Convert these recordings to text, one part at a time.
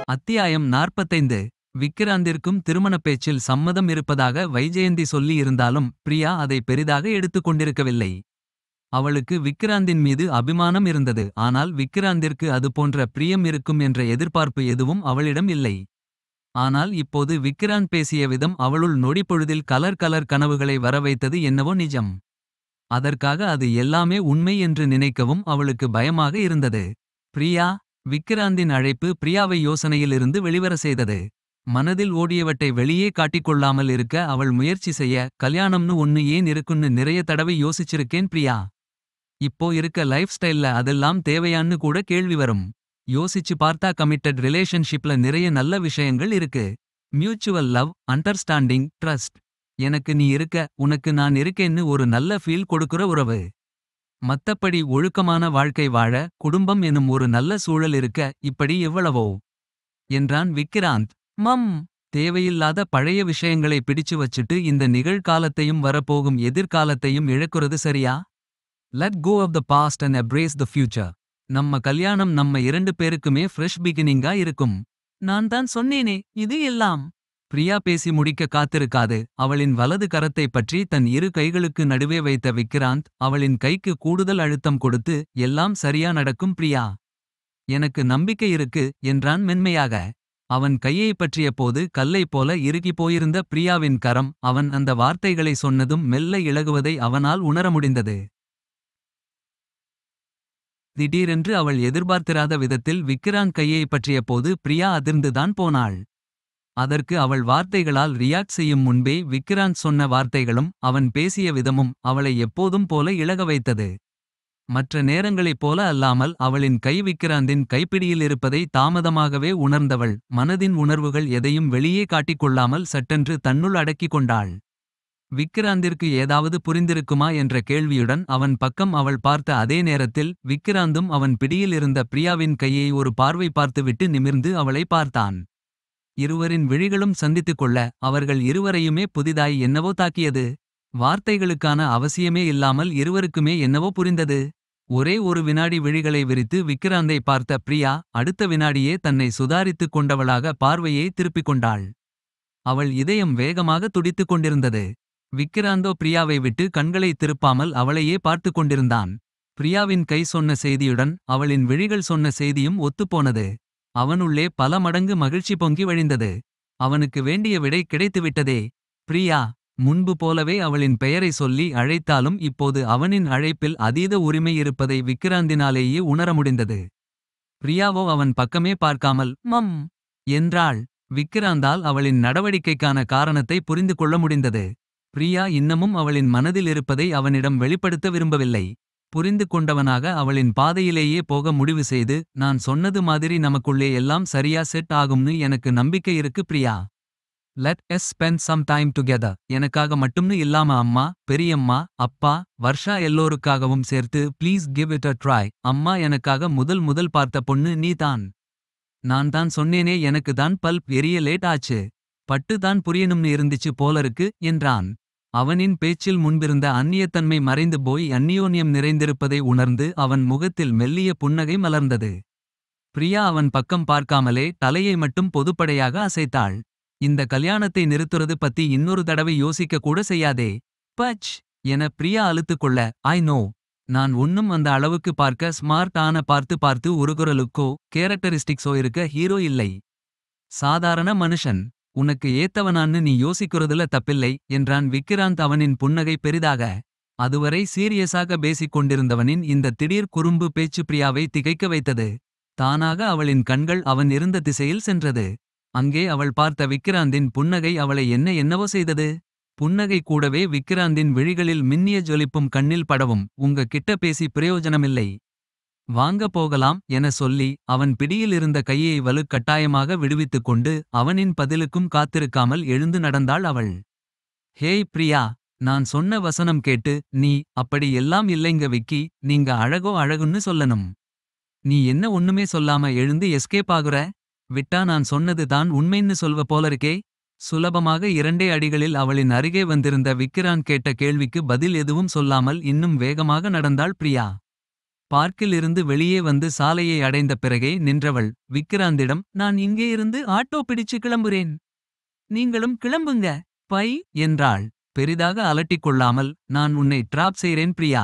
அத்தியாயம் 45. விக்கிராந்திற்கும் திருமணப் பேச்சில் சம்மதம் இருப்பதாக வைஜெயந்தி சொல்லி இருந்தாலும் பிரியா அதை பெரிதாக எடுத்துக் கொண்டிருக்கவில்லை. அவளுக்கு விக்கிராந்தின் மீது அபிமானம் இருந்தது. ஆனால் விக்கிராந்திற்கு அது போன்ற பிரியம் இருக்கும் என்ற எதிர்பார்ப்பு எதுவும் அவளிடம் இல்லை. ஆனால் இப்போது விக்கிராந்த் பேசிய விதம் அவளுள் நொடிப்பொழுதில் கலர் கலர் கனவுகளை வரவைத்தது என்னவோ நிஜம். அதற்காக அது எல்லாமே உண்மை என்று நினைக்கவும் அவளுக்கு பயமாக இருந்தது. பிரியா. விக்கிராந்தின் அழைப்பு பிரியாவை யோசனையிலிருந்து வெளிவர செய்தது. மனதில் ஓடியவற்றை வெளியே காட்டிக்கொள்ளாமல் இருக்க அவள் முயற்சி செய்ய, கல்யாணம்னு ஒன்னு ஏன் இருக்குன்னு நிறைய தடவை யோசிச்சிருக்கேன் பிரியா. இப்போ இருக்க லைஃப் ஸ்டைல்ல அதெல்லாம் தேவையான்னு கூட கேள்வி வரும். யோசிச்சு பார்த்தா கமிட்டட் ரிலேஷன்ஷிப்ல நிறைய நல்ல விஷயங்கள் இருக்கு. Mutual love, understanding, trust. எனக்கு நீ இருக்க, உனக்கு நான் இருக்கேன்னு ஒரு நல்ல ஃபீல் கொடுக்குற உறவு. மத்தப்படி ஒழுக்கமான வாழ்க்கை வாழ, குடும்பம் எனும் ஒரு நல்ல சூழல் இருக்க, இப்படி எவ்வளவோ என்றான் விக்கிராந்த். மம். தேவையில்லாத பழைய விஷயங்களை பிடிச்சு வச்சுட்டு இந்த நிகழ்காலத்தையும் வரப்போகும் எதிர்காலத்தையும் இழக்குறது சரியா? Let go of the past and embrace the future. நம்ம கல்யாணம் நம்ம 2 பேருக்குமே ஃப்ரெஷ் பிகினிங்கா இருக்கும். நான் தான் சொன்னேனே, இது எல்லாம். பிரியா பேசி முடிக்க காத்திருக்காது. அவளின் வலது கரத்தை பற்றி தன் இரு கைகளுக்கு நடுவே வைத்த விக்கிராந்த் அவளின் கைக்கு கூடுதல் அழுத்தம் கொடுத்து, எல்லாம் சரியா நடக்கும் பிரியா. எனக்கு நம்பிக்கை இருக்கு என்றான் மென்மையாக. அவன் கையை பற்றிய போது கல்லை போல இறுகி போயிருந்த பிரியாவின் கரம் அவன் அந்த வார்த்தைகளை சொன்னதும் மெல்ல இளகுவதை அவனால் உணர முடிந்தது. திடீரென்று அவள் எதிர்பார்த்திராத விதத்தில் விக்கிராந்த் கையை பற்றிய போது பிரியா அதிர்ந்துதான் போனாள். அதற்கு அவள் வார்த்தைகளால் ரியாக்ட் செய்யும் முன்பே விக்கிராந்த் சொன்ன வார்த்தைகளும் அவன் பேசிய விதமும் அவளை எப்போதும் போல இளக வைத்தது. மற்ற நேரங்களைப் போல அல்லாமல் அவளின் கை விக்கிராந்தின் கைப்பிடியில் இருப்பதை தாமதமாகவே உணர்ந்தவள் மனதின் உணர்வுகள் எதையும் வெளியே காட்டிக்கொள்ளாமல் சட்டென்று தன்னுள் அடக்கிக் கொண்டாள். விக்கிராந்திற்கு ஏதாவது புரிந்திருக்குமா என்ற கேள்வியுடன் அவன் பக்கம் அவள் பார்த்த அதே நேரத்தில் விக்கிராந்தும் அவன் பிடியில் இருந்த பிரியாவின் கையை ஒரு பார்வை பார்த்துவிட்டு நிமிர்ந்து அவளை பார்த்தான். இருவரின் விழிகளும் சந்தித்துக் கொள்ள அவர்கள் இருவரையுமே புதிதாய் என்னவோ தாக்கியது. வார்த்தைகளுக்கான அவசியமே இல்லாமல் இருவருக்குமே என்னவோ புரிந்தது. ஒரே ஒரு வினாடி விழிகளை விரித்து விக்கிராந்தை பார்த்த பிரியா அடுத்த வினாடியே தன்னை சுதாரித்துக் கொண்டவளாக பார்வையை திருப்பிக் கொண்டாள். அவள் இதயம் வேகமாக துடித்துக் கொண்டிருந்தது. விக்கிராந்தோ பிரியாவை விட்டு கண்களை திருப்பாமல் அவளையே பார்த்து கொண்டிருந்தான். பிரியாவின் கை சொன்ன செய்தியுடன் அவளின் விழிகள் சொன்ன செய்தியும் ஒத்துப்போனது. அவனுள்ளே பல மடங்கு மகிழ்ச்சி பொங்கி வழிந்தது. அவனுக்கு வேண்டிய விடை கிடைத்துவிட்டதே. பிரியா. முன்பு போலவே அவளின் பெயரை சொல்லி அழைத்தாலும் இப்போது அவனின் அழைப்பில் அதீத உரிமை இருப்பதை விக்கிராந்தினாலேயே உணர முடிந்தது. பிரியாவோ அவன் பக்கமே பார்க்காமல் மம் என்றாள். விக்கிராந்தால் அவளின் நடவடிக்கைக்கான காரணத்தை புரிந்து கொள்ள முடிந்தது. பிரியா இன்னமும் அவளின் மனதில் இருப்பதை அவனிடம் வெளிப்படுத்த விரும்பவில்லை. புரிந்து கொண்டவனாக அவளின் பாதையிலேயே போக முடிவு செய்து, நான் சொன்னது மாதிரி நமக்குள்ளே எல்லாம் சரியா செட் ஆகும்னு எனக்கு நம்பிக்கை இருக்கு Priya. Let's spend some time together. எனக்காக மட்டும்னு இல்லாம அம்மா, பெரியம்மா, அப்பா, வர்ஷா எல்லோருக்காகவும் சேர்த்து please give it a try. அம்மா எனக்காக முதல் பார்த்த பொண்ணு நீ தான். நான் தான் சொன்னேனே, எனக்கு தான் பல்ப் எரிய லேட் ஆச்சு. பட்டு தான் புரியணும்னு இருந்துச்சு போலருக்கு என்றான். அவனின் பேச்சில் முன்பிருந்த அந்நியத்தன்மை மறைந்து போய் அந்நியோன்யம் நிறைந்திருப்பதை உணர்ந்து அவன் முகத்தில் மெல்லிய புன்னகை மலர்ந்தது. பிரியா அவன் பக்கம் பார்க்காமலே தலையை மட்டும் பொதுப்படையாக அசைத்தாள். இந்த கல்யாணத்தை நிறுத்துறது பத்தி இன்னொரு தடவை யோசிக்க கூட செய்யாதே. பச் என பிரியா அழுத்துக்கொள்ள, ஐ நோ. நான் ஒன்னும் அந்த அளவுக்கு பார்க்க ஸ்மார்ட் ஆன பார்த்து ஒரு லுக்கோ கேரக்டரிஸ்டிக்ஸோ இருக்க ஹீரோ இல்லை. சாதாரண மனுஷன். உனக்கு ஏத்தவனான்னு நீ யோசிக்கிறதுல தப்பில்லை என்றான் விக்கிராந்த் அவனின் புன்னகை பெரிதாக. அதுவரை சீரியஸாக பேசிக் கொண்டிருந்தவனின் இந்த திடீர் குறும்பு பேச்சு பிரியாவை திகைக்க வைத்தது. தானாக அவளின் கண்கள் அவன் இருந்த திசையில் சென்றது. அங்கே அவள் பார்த்த விக்கிராந்தின் புன்னகை அவளை என்னவோ செய்தது. புன்னகை கூடவே விக்கிராந்தின் விழிகளில் மின்னிய ஜொலிப்பும் கண்ணில் படவும், உங்க கிட்ட பேசி பிரயோஜனமில்லை. வாங்க போகலாம் என சொல்லி அவன் பிடியில் இருந்த கையை வலுக்கட்டாயமாக விடுவித்துக் கொண்டு அவனின் பதிலுக்கும் காத்திருக்காமல் எழுந்து நடந்தாள் அவள். ஹேய் பிரியா. நான் சொன்ன வசனம் கேட்டு நீ அப்படி எல்லாம் இல்லைங்க விக்கி, நீங்க அழகோ அழகுன்னு சொல்லணும். நீ என்ன ஒண்ணுமே சொல்லாம எழுந்து எஸ்கேப் ஆகுற? விட்டா நான் சொன்னது தான் உண்மைன்னு சொல்வ போலருக்கே. சுலபமாக 2 அடிகளில் அவளின் அருகே வந்திருந்த விக்கிராந்த் கேட்ட கேள்விக்கு பதில் எதுவும் சொல்லாமல் இன்னும் வேகமாக நடந்தாள் பிரியா. பார்க்கில் இருந்து வெளியே வந்து சாலையை அடைந்த பிறகே நின்றவள் விக்கிராந்திடம், நான் இங்கே இருந்து ஆட்டோ பிடிச்சு கிளம்புறேன். நீங்களும் கிளம்புங்க. பை. என்றாள். பெரிதாக அலட்டிக் கொள்ளாமல், நான் உன்னை டிராப் செய்றேன் பிரியா.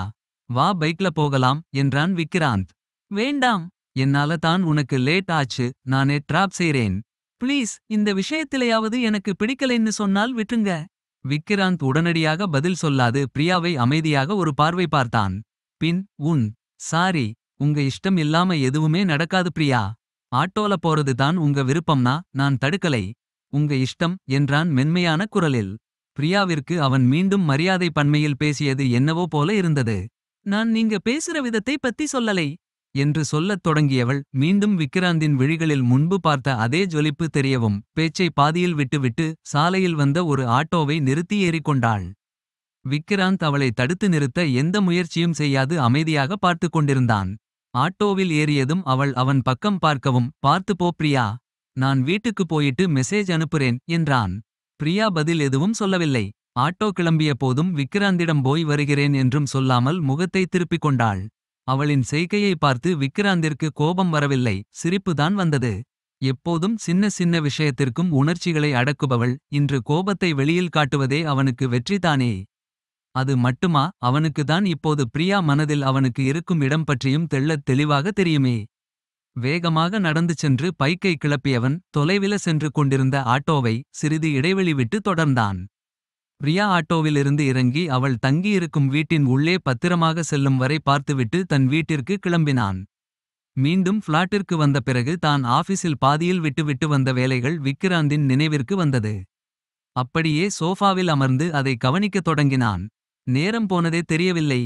வா பைக்ல போகலாம் என்றான் விக்கிராந்த். வேண்டாம். என்னால தான் உனக்கு லேட் ஆச்சு, நானே டிராப் செய்றேன். ப்ளீஸ் இந்த விஷயத்திலையாவது எனக்கு பிடிக்கலைன்னு சொன்னால் விட்டுங்க. விக்கிராந்த் உடனடியாக பதில் சொல்லாது பிரியாவை அமைதியாக ஒரு பார்வை பார்த்தான். பின், சாரி. உங்க இஷ்டம் இல்லாம எதுவுமே நடக்காது பிரியா. ஆட்டோல போறது தான் உங்க விருப்பம்னா நான் தடுக்கலை. உங்க இஷ்டம் என்றான் மென்மையான குரலில். பிரியாவிற்கு அவன் மீண்டும் மரியாதை பன்மையில் பேசியது என்னவோ போல இருந்தது. நான் நீங்க பேசுற விதத்தை பத்தி சொல்லலை என்று சொல்லத் தொடங்கியவள் மீண்டும் விக்கிராந்தின் விழிகளில் முன்பு பார்த்த அதே ஜொலிப்பு தெரியவும் பேச்சை பாதியில் விட்டுவிட்டு சாலையில் வந்த ஒரு ஆட்டோவை நிறுத்தி ஏறிக்கொண்டாள். விக்கிராந்த் அவளை தடுத்து நிறுத்த எந்த முயற்சியும் செய்யாது அமைதியாக பார்த்து கொண்டிருந்தான். ஆட்டோவில் ஏறியதும் அவன் பக்கம் பார்க்கவும், பார்த்து போ பிரியா. நான் வீட்டுக்கு போயிட்டு மெசேஜ் அனுப்புறேன் என்றான். பிரியா பதில் எதுவும் சொல்லவில்லை. ஆட்டோ கிளம்பிய போதும் விக்கிராந்திடம் போய் வருகிறேன் என்றும் சொல்லாமல் முகத்தை திருப்பிக் கொண்டாள். அவளின் செய்கையை பார்த்து விக்கிராந்திற்கு கோபம் வரவில்லை, சிரிப்புதான் வந்தது. எப்போதும் சின்ன சின்ன விஷயத்திற்கும் உணர்ச்சிகளை அடக்குபவள் இன்று கோபத்தை வெளியில் காட்டுவதே அவனுக்கு வெற்றிதானே. அது மட்டுமா, அவனுக்குதான் இப்போது பிரியா மனதில் அவனுக்கு இருக்கும் இடம் பற்றியும் தெள்ளத் தெளிவாக தெரியுமே. வேகமாக நடந்து சென்று பைக்கை கிளப்பியவன் தொலைவில சென்று கொண்டிருந்த ஆட்டோவை சிறிது இடைவெளி விட்டு தொடர்ந்தான். பிரியா ஆட்டோவிலிருந்து இறங்கி அவள் தங்கியிருக்கும் வீட்டின் உள்ளே பத்திரமாக செல்லும் வரை பார்த்துவிட்டு தன் வீட்டிற்கு கிளம்பினான். மீண்டும் ஃபிளாட்டிற்கு வந்த பிறகு தான் ஆபீஸில் பாதியில் விட்டுவிட்டு வந்த வேலைகள் விக்கிராந்தின் நினைவிற்கு வந்தது. அப்படியே சோஃபாவில் அமர்ந்து அதை கவனிக்கத் தொடங்கினான். நேரம் போனதே தெரியவில்லை.